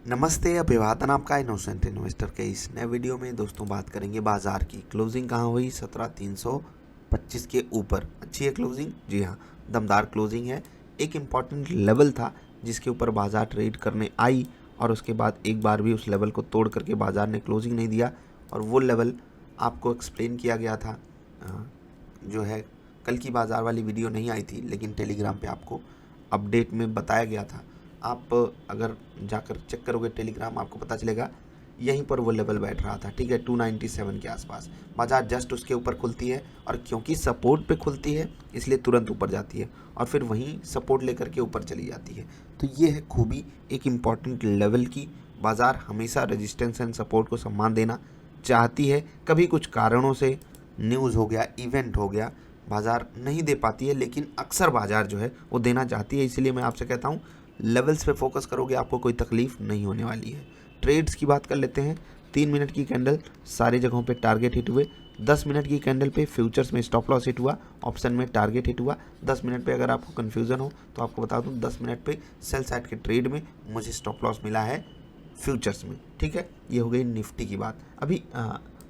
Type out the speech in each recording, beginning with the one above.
नमस्ते, अभिवादन आपका इनोसेंट इन्वेस्टर के इस नए वीडियो में दोस्तों बात करेंगे बाजार की। क्लोजिंग कहाँ हुई? 17,325 के ऊपर। अच्छी है क्लोजिंग? जी हाँ, दमदार क्लोजिंग है। एक इम्पॉर्टेंट लेवल था जिसके ऊपर बाजार ट्रेड करने आई और उसके बाद एक बार भी उस लेवल को तोड़ करके बाजार ने क्लोजिंग नहीं दिया और वो लेवल आपको एक्सप्लेन किया गया था। जो है कल की बाजार वाली वीडियो नहीं आई थी, लेकिन टेलीग्राम पे आपको अपडेट में बताया गया था। आप अगर जाकर चेक करोगे टेलीग्राम, आपको पता चलेगा यहीं पर वो लेवल बैठ रहा था। ठीक है, 297 के आसपास बाजार जस्ट उसके ऊपर खुलती है और क्योंकि सपोर्ट पे खुलती है इसलिए तुरंत ऊपर जाती है और फिर वहीं सपोर्ट लेकर के ऊपर चली जाती है। तो ये है खूबी एक इम्पॉर्टेंट लेवल की। बाजार हमेशा रेजिस्टेंस एंड सपोर्ट को सम्मान देना चाहती है। कभी कुछ कारणों से न्यूज़ हो गया, इवेंट हो गया, बाजार नहीं दे पाती है, लेकिन अक्सर बाजार जो है वो देना चाहती है। इसलिए मैं आपसे कहता हूँ लेवल्स पे फोकस करोगे, आपको कोई तकलीफ नहीं होने वाली है। ट्रेड्स की बात कर लेते हैं। 3 मिनट की कैंडल सारी जगहों पे टारगेट हिट हुए। 10 मिनट की कैंडल पे फ्यूचर्स में स्टॉप लॉस हिट हुआ, ऑप्शन में टारगेट हिट हुआ। 10 मिनट पे अगर आपको कन्फ्यूज़न हो तो आपको बता दूं 10 मिनट पे सेल साइड के ट्रेड में मुझे स्टॉप लॉस मिला है फ्यूचर्स में। ठीक है, ये हो गई निफ्टी की बात। अभी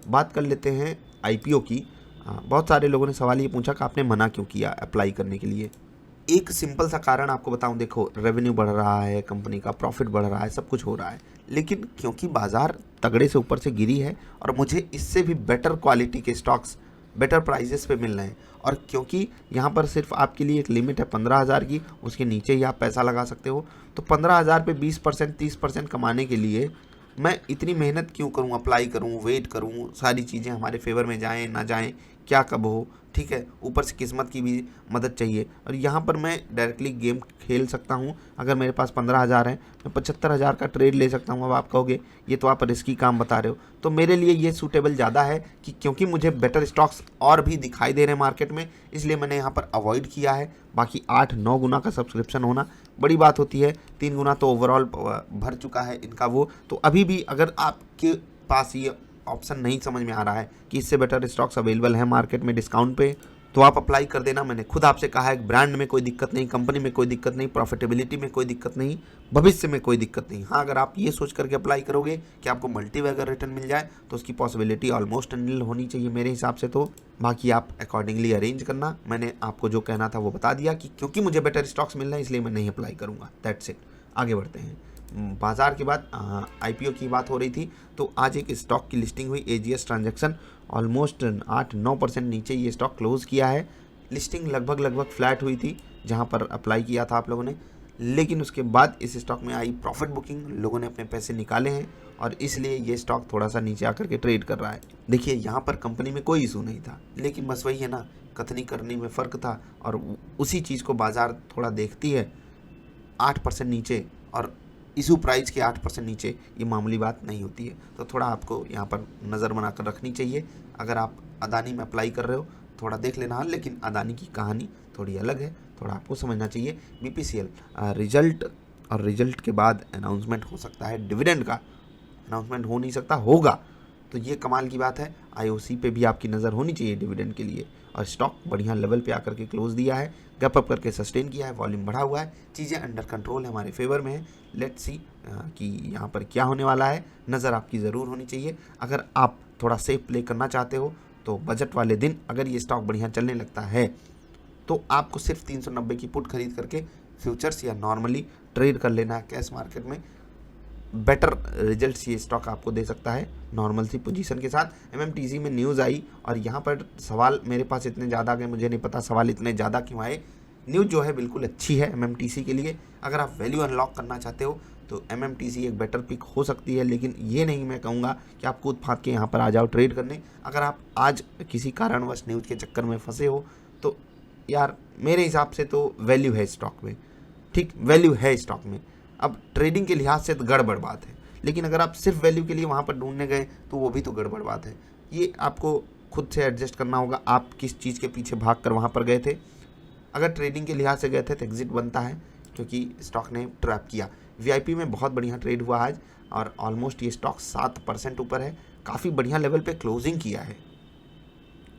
बात कर लेते हैं IPO की। बहुत सारे लोगों ने सवाल ये पूछा कि आपने मना क्यों किया अप्लाई करने के लिए। एक सिंपल सा कारण आपको बताऊं, देखो रेवेन्यू बढ़ रहा है, कंपनी का प्रॉफिट बढ़ रहा है, सब कुछ हो रहा है, लेकिन क्योंकि बाजार तगड़े से ऊपर से गिरी है और मुझे इससे भी बेटर क्वालिटी के स्टॉक्स बेटर प्राइजेस पे मिल रहे हैं और क्योंकि यहाँ पर सिर्फ आपके लिए एक लिमिट है 15,000 की, उसके नीचे ही आप पैसा लगा सकते हो, तो 15,000 पे 20% 30% कमाने के लिए मैं इतनी मेहनत क्यों करूं, अप्लाई करूं, वेट करूं, सारी चीज़ें हमारे फेवर में जाएं ना जाएं, क्या कब हो। ठीक है, ऊपर से किस्मत की भी मदद चाहिए और यहाँ पर मैं डायरेक्टली गेम खेल सकता हूँ। अगर मेरे पास 15,000 है, मैं 75,000 का ट्रेड ले सकता हूँ। अब आप कहोगे ये तो आप रिस्की काम बता रहे हो, तो मेरे लिए ये सूटेबल ज़्यादा है कि क्योंकि मुझे बेटर स्टॉक्स और भी दिखाई दे रहे हैं मार्केट में, इसलिए मैंने यहाँ पर अवॉइड किया है। बाकी 8-9 गुना का सब्सक्रिप्शन होना बड़ी बात होती है, 3 गुना तो ओवरऑल भर चुका है इनका वो। तो अभी भी अगर आपके पास ये ऑप्शन नहीं समझ में आ रहा है कि इससे बेटर स्टॉक्स अवेलेबल हैं मार्केट में डिस्काउंट पे, तो आप अप्लाई कर देना। मैंने खुद आपसे कहा है, ब्रांड में कोई दिक्कत नहीं, कंपनी में कोई दिक्कत नहीं, प्रॉफिटेबिलिटी में कोई दिक्कत नहीं, भविष्य में कोई दिक्कत नहीं। हाँ, अगर आप ये सोच करके अप्लाई करोगे कि आपको मल्टीबैगर रिटर्न मिल जाए तो उसकी पॉसिबिलिटी ऑलमोस्ट निल होनी चाहिए मेरे हिसाब से। तो बाकी आप अकॉर्डिंगली अरेंज करना। मैंने आपको जो कहना था वो बता दिया कि क्योंकि मुझे बेटर स्टॉक्स मिल रहे हैं इसलिए मैं नहीं अप्लाई करूँगा। That's it. आगे बढ़ते हैं। बाजार के बाद IPO की बात हो रही थी, तो आज एक स्टॉक की लिस्टिंग हुई। AGS ट्रांजैक्शन ऑलमोस्ट 8-9% नीचे ये स्टॉक क्लोज किया है। लिस्टिंग लगभग फ्लैट हुई थी जहां पर अप्लाई किया था आप लोगों ने, लेकिन उसके बाद इस स्टॉक में आई प्रॉफिट बुकिंग, लोगों ने अपने पैसे निकाले हैं और इसलिए ये स्टॉक थोड़ा सा नीचे आकर के ट्रेड कर रहा है। देखिए, यहाँ पर कंपनी में कोई इशू नहीं था, लेकिन बस वही है ना, कथनी करनी में फ़र्क था और उसी चीज़ को बाजार थोड़ा देखती है। 8% नीचे और इशू प्राइस के 8% नीचे ये मामूली बात नहीं होती है, तो थोड़ा आपको यहाँ पर नज़र बनाकर रखनी चाहिए। अगर आप अदानी में अप्लाई कर रहे हो थोड़ा देख लेना, लेकिन अदानी की कहानी थोड़ी अलग है, थोड़ा आपको समझना चाहिए। BPCL रिजल्ट और रिजल्ट के बाद अनाउंसमेंट हो सकता है, डिविडेंड का अनाउंसमेंट हो नहीं सकता, होगा, तो ये कमाल की बात है। IOC पे भी आपकी नज़र होनी चाहिए डिविडेंड के लिए। और स्टॉक बढ़िया लेवल पे आकर के क्लोज दिया है, गैप अप करके सस्टेन किया है, वॉल्यूम बढ़ा हुआ है, चीज़ें अंडर कंट्रोल है, हमारे फेवर में है। लेट्स सी कि यहाँ पर क्या होने वाला है, नज़र आपकी ज़रूर होनी चाहिए। अगर आप थोड़ा सेफ प्ले करना चाहते हो तो बजट वाले दिन अगर ये स्टॉक बढ़िया चलने लगता है तो आपको सिर्फ 390 की पुट खरीद करके फ्यूचर्स या नॉर्मली ट्रेड कर लेना है कैश मार्केट में। बेटर रिजल्ट्स ये स्टॉक आपको दे सकता है नॉर्मल सी पोजीशन के साथ। MMTC में न्यूज़ आई और यहाँ पर सवाल मेरे पास इतने ज़्यादा आ गए, मुझे नहीं पता सवाल इतने ज़्यादा क्यों आए। न्यूज़ जो है बिल्कुल अच्छी है MMTC के लिए। अगर आप वैल्यू अनलॉक करना चाहते हो तो MMTC एक बेटर पिक हो सकती है, लेकिन ये नहीं मैं कहूँगा कि आप कूद फाँद के यहाँ पर आ जाओ ट्रेड करने। अगर आप आज किसी कारणवश न्यूज़ के चक्कर में फंसे हो तो यार मेरे हिसाब से तो वैल्यू है स्टॉक में, ठीक, वैल्यू है स्टॉक में। अब ट्रेडिंग के लिहाज से तो गड़बड़ बात है, लेकिन अगर आप सिर्फ वैल्यू के लिए वहाँ पर ढूंढने गए तो वो भी तो गड़बड़ बात है। ये आपको खुद से एडजस्ट करना होगा, आप किस चीज़ के पीछे भाग कर वहाँ पर गए थे। अगर ट्रेडिंग के लिहाज से गए थे तो एग्जिट बनता है, क्योंकि स्टॉक ने ट्रैप किया। VIP में बहुत बढ़िया ट्रेड हुआ आज और ऑलमोस्ट ये स्टॉक 7% ऊपर है, काफ़ी बढ़िया लेवल पे क्लोजिंग किया है।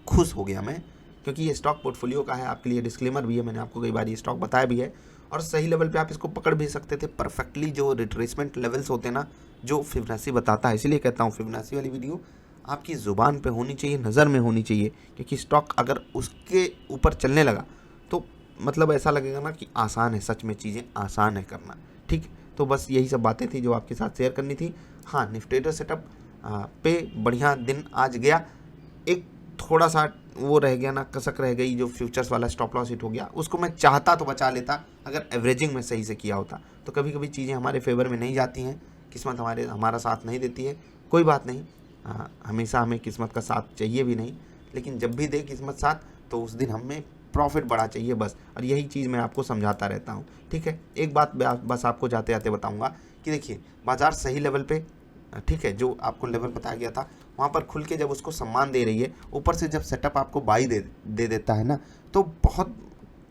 खुश हो गया मैं, क्योंकि ये स्टॉक पोर्टफोलियो का है। आपके लिए डिस्क्लेमर भी है, मैंने आपको कई बार ये स्टॉक बताया भी है। और सही लेवल पे आप इसको पकड़ भी सकते थे परफेक्टली। जो रिट्रेसमेंट लेवल्स होते हैं ना, जो फिबोनाची बताता है, इसलिए कहता हूँ फिबोनाची वाली वीडियो आपकी ज़ुबान पे होनी चाहिए, नज़र में होनी चाहिए, क्योंकि स्टॉक अगर उसके ऊपर चलने लगा तो मतलब ऐसा लगेगा ना कि आसान है, सच में चीज़ें आसान है करना। ठीक, तो बस यही सब बातें थी जो आपके साथ शेयर करनी थी। हाँ, निफ्टी ट्रेडर सेटअप पे बढ़िया दिन आज गया। एक थोड़ा सा वो रह गया ना, कसक रह गई, जो फ्यूचर्स वाला स्टॉप लॉस हिट हो गया, उसको मैं चाहता तो बचा लेता अगर एवरेजिंग में सही से किया होता। तो कभी कभी चीज़ें हमारे फेवर में नहीं जाती हैं, किस्मत हमारा साथ नहीं देती है, कोई बात नहीं। हमेशा हमें किस्मत का साथ चाहिए भी नहीं, लेकिन जब भी दे किस्मत साथ तो उस दिन हमें प्रॉफिट बढ़ा चाहिए बस। और यही चीज़ मैं आपको समझाता रहता हूँ। ठीक है, एक बात बस आपको जाते जाते बताऊँगा कि देखिए, बाज़ार सही लेवल पे, ठीक है, जो आपको लेवल बताया गया था वहाँ पर खुल के जब उसको सम्मान दे रही है, ऊपर से जब सेटअप आपको बाई दे देता है ना, तो बहुत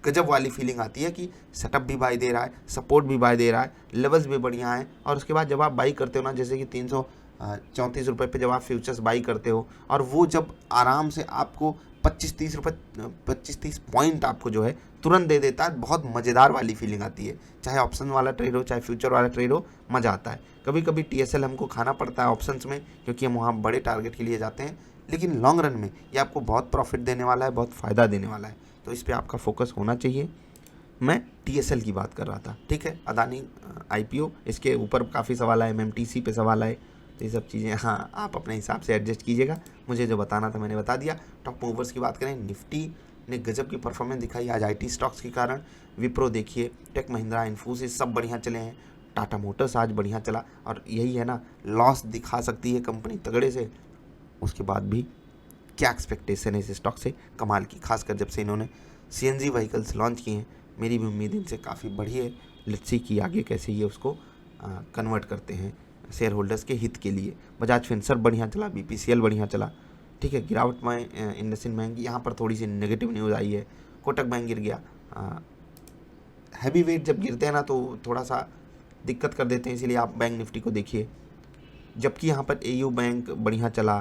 गजब वाली फीलिंग आती है कि सेटअप भी बाई दे रहा है, सपोर्ट भी बाई दे रहा है, लेवल्स भी बढ़िया हैं। और उसके बाद जब आप बाई करते हो ना, जैसे कि 334 रुपये पे जब आप फ्यूचर्स बाई करते हो, और वो जब आराम से आपको 25-30 पॉइंट आपको जो है तुरंत दे देता है, बहुत मज़ेदार वाली फीलिंग आती है। चाहे ऑप्शन वाला ट्रेड हो, चाहे फ्यूचर वाला ट्रेड हो, मज़ा आता है। कभी कभी TSL हमको खाना पड़ता है ऑप्शंस में, क्योंकि हम वहाँ बड़े टारगेट के लिए जाते हैं, लेकिन लॉन्ग रन में ये आपको बहुत प्रॉफिट देने वाला है, बहुत फ़ायदा देने वाला है। तो इस पर आपका फोकस होना चाहिए। मैं TSL की बात कर रहा था, ठीक है, अदानी IPO, इसके ऊपर काफ़ी सवाल आए, MMTC पे सवाल आए, तो ये सब चीज़ें हाँ आप अपने हिसाब से एडजस्ट कीजिएगा। मुझे जो बताना था मैंने बता दिया। टॉप मूवर्स की बात करें, निफ्टी ने गजब की परफॉर्मेंस दिखाई आज IT स्टॉक्स के कारण। विप्रो देखिए, टेक महिंद्रा, इन्फोसिस सब बढ़िया चले हैं। टाटा मोटर्स आज बढ़िया चला, और यही है ना, लॉस दिखा सकती है कंपनी तगड़े से, उसके बाद भी क्या एक्सपेक्टेशन है इस स्टॉक से, कमाल की। खासकर जब से इन्होंने CNG व्हीकल्स लॉन्च किए हैं, मेरी भी उम्मीद इनसे काफ़ी बढ़ी है। लेट्स सी कि आगे कैसे ये उसको कन्वर्ट करते हैं शेयर होल्डर्स के हित के लिए। बजाज फिनसर्व बढ़िया चला, BPCL बढ़िया चला, ठीक है। गिरावट में इंडसइंड बैंक, यहाँ पर थोड़ी सी नेगेटिव न्यूज़ आई है। कोटक बैंक गिर गया। हैवी वेट जब गिरते हैं ना तो थोड़ा सा दिक्कत कर देते हैं, इसीलिए आप बैंक निफ्टी को देखिए। जबकि यहाँ पर AU बैंक बढ़िया चला,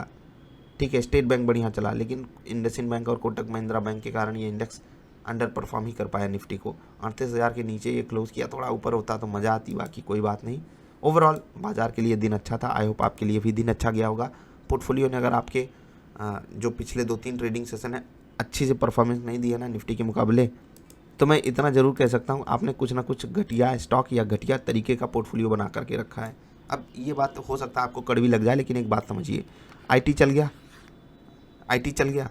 ठीक है, स्टेट बैंक बढ़िया चला, लेकिन इंडसइंड बैंक और कोटक महिंद्रा बैंक के कारण ये इंडेक्स अंडर परफॉर्म ही कर पाया निफ्टी को। 38,000 के नीचे ये क्लोज किया, थोड़ा ऊपर होता तो मज़ा आती, बाकी कोई बात नहीं। ओवरऑल बाजार के लिए दिन अच्छा था। आई होप आपके लिए भी दिन अच्छा गया होगा। पोर्टफोलियो ने अगर आपके जो पिछले 2-3 ट्रेडिंग सेशन है अच्छी से परफॉर्मेंस नहीं दी है ना निफ्टी के मुकाबले, तो मैं इतना ज़रूर कह सकता हूँ आपने कुछ ना कुछ घटिया स्टॉक या घटिया तरीके का पोर्टफोलियो बना करके रखा है। अब ये बात हो सकता है आपको कड़वी लग जाए, लेकिन एक बात समझिए, IT चल गया,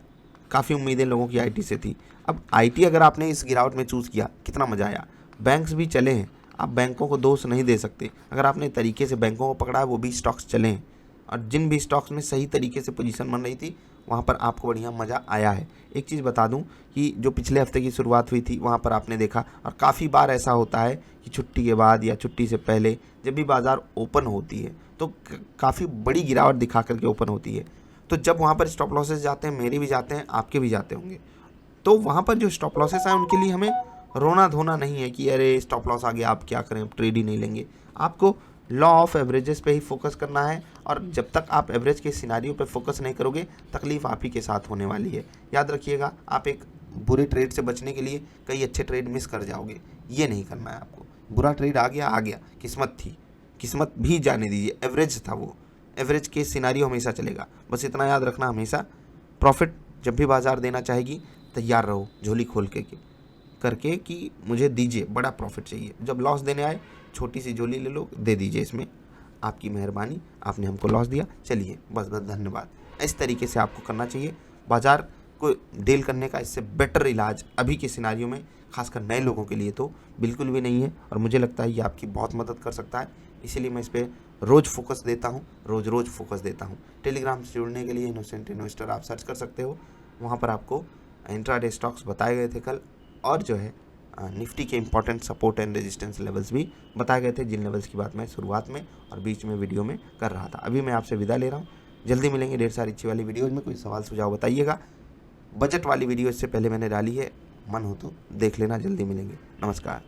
काफ़ी उम्मीदें लोगों की IT से थी। अब IT अगर आपने इस गिरावट में चूज़ किया, कितना मज़ा आया। बैंक्स भी चले हैं, आप बैंकों को दोष नहीं दे सकते। अगर आपने तरीके से बैंकों को पकड़ा है, वो भी स्टॉक्स चले हैं, और जिन भी स्टॉक्स में सही तरीके से पोजीशन बन रही थी वहाँ पर आपको बढ़िया मज़ा आया है। एक चीज़ बता दूं कि जो पिछले हफ्ते की शुरुआत हुई थी वहाँ पर आपने देखा, और काफ़ी बार ऐसा होता है कि छुट्टी के बाद या छुट्टी से पहले जब भी बाज़ार ओपन होती है तो काफ़ी बड़ी गिरावट दिखा करके ओपन होती है। तो जब वहाँ पर स्टॉप लॉसेस जाते हैं, मेरे भी जाते हैं, आपके भी जाते होंगे, तो वहाँ पर जो स्टॉप लॉसेस हैं उनके लिए हमें रोना धोना नहीं है कि अरे स्टॉप लॉस आ गया, आप क्या करें, अब ट्रेड ही नहीं लेंगे। आपको लॉ ऑफ एवरेजेस पे ही फोकस करना है, और जब तक आप एवरेज के सिनारियो पे फोकस नहीं करोगे, तकलीफ आप ही के साथ होने वाली है। याद रखिएगा, आप एक बुरे ट्रेड से बचने के लिए कई अच्छे ट्रेड मिस कर जाओगे, ये नहीं करना है आपको। बुरा ट्रेड आ गया, किस्मत थी, किस्मत भी जाने दीजिए, एवरेज था वो, एवरेज के सिनारियो हमेशा चलेगा। बस इतना याद रखना, हमेशा प्रॉफिट जब भी बाजार देना चाहेगी तैयार रहो, झोली खोल करके कि मुझे दीजिए, बड़ा प्रॉफिट चाहिए। जब लॉस देने आए, छोटी सी झोली ले लो, दे दीजिए, इसमें आपकी मेहरबानी, आपने हमको लॉस दिया, चलिए बस धन्यवाद। इस तरीके से आपको करना चाहिए। बाजार को डील करने का इससे बेटर इलाज अभी के सिनारियो में, खासकर नए लोगों के लिए तो बिल्कुल भी नहीं है, और मुझे लगता है ये आपकी बहुत मदद कर सकता है। इसीलिए मैं इस पर रोज़ फोकस देता हूँ, रोज़ फोकस देता हूँ। टेलीग्राम से जुड़ने के लिए इनोसेंट इन्वेस्टर आप सर्च कर सकते हो, वहाँ पर आपको इंट्राडे स्टॉक्स बताए गए थे कल, और जो है निफ्टी के important support and resistance levels भी बताए गए थे, जिन लेवल्स की बात मैं शुरुआत में और बीच में वीडियो में कर रहा था। अभी मैं आपसे विदा ले रहा हूँ, जल्दी मिलेंगे ढेर सारी अच्छी वाली वीडियोज़ में। कोई सवाल सुझाव बताइएगा। बजट वाली वीडियो इससे पहले मैंने डाली है, मन हो तो देख लेना। जल्दी मिलेंगे, नमस्कार।